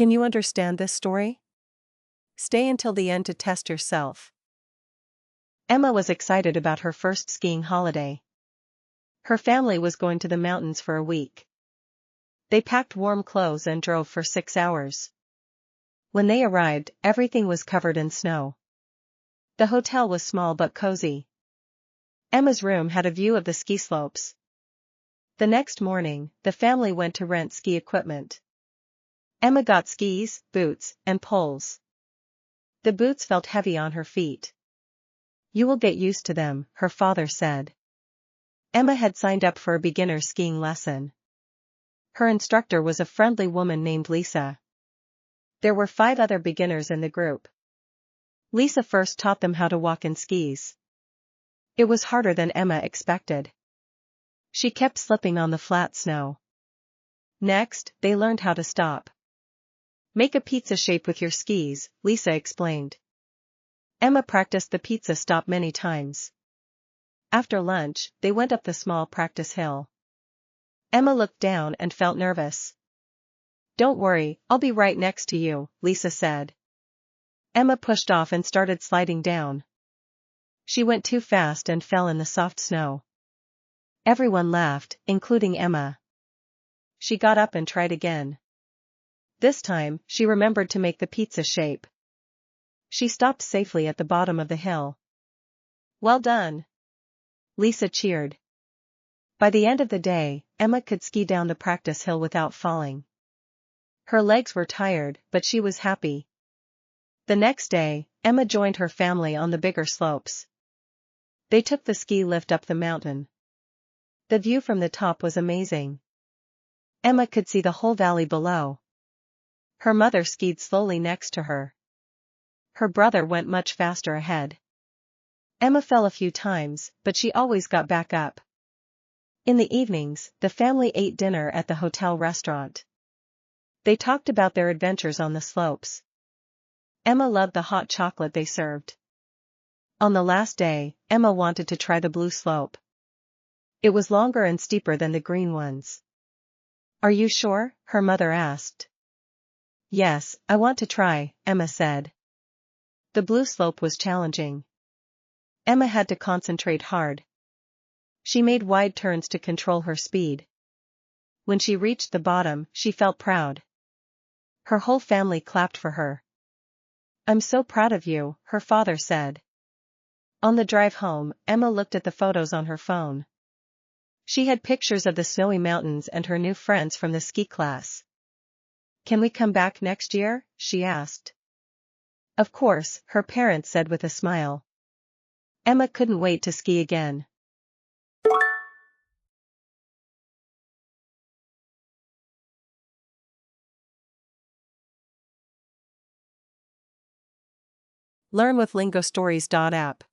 Can you understand this story? Stay until the end to test yourself. Emma was excited about her first skiing holiday. Her family was going to the mountains for a week. They packed warm clothes and drove for 6 hours. When they arrived, everything was covered in snow. The hotel was small but cozy. Emma's room had a view of the ski slopes. The next morning, the family went to rent ski equipment. Emma got skis, boots, and poles. The boots felt heavy on her feet. "You will get used to them," her father said. Emma had signed up for a beginner skiing lesson. Her instructor was a friendly woman named Lisa. There were 5 other beginners in the group. Lisa first taught them how to walk in skis. It was harder than Emma expected. She kept slipping on the flat snow. Next, they learned how to stop. "Make a pizza shape with your skis," Lisa explained. Emma practiced the pizza stop many times. After lunch, they went up the small practice hill. Emma looked down and felt nervous. "Don't worry, I'll be right next to you," Lisa said. Emma pushed off and started sliding down. She went too fast and fell in the soft snow. Everyone laughed, including Emma. She got up and tried again. This time, she remembered to make the pizza shape. She stopped safely at the bottom of the hill. "Well done!" Lisa cheered. By the end of the day, Emma could ski down the practice hill without falling. Her legs were tired, but she was happy. The next day, Emma joined her family on the bigger slopes. They took the ski lift up the mountain. The view from the top was amazing. Emma could see the whole valley below. Her mother skied slowly next to her. Her brother went much faster ahead. Emma fell a few times, but she always got back up. In the evenings, the family ate dinner at the hotel restaurant. They talked about their adventures on the slopes. Emma loved the hot chocolate they served. On the last day, Emma wanted to try the blue slope. It was longer and steeper than the green ones. "Are you sure?" her mother asked. "Yes, I want to try," Emma said. The blue slope was challenging. Emma had to concentrate hard. She made wide turns to control her speed. When she reached the bottom, she felt proud. Her whole family clapped for her. "I'm so proud of you," her father said. On the drive home, Emma looked at the photos on her phone. She had pictures of the snowy mountains and her new friends from the ski class. "Can we come back next year?" she asked. "Of course," her parents said with a smile. Emma couldn't wait to ski again. Learn with LingoStories.app.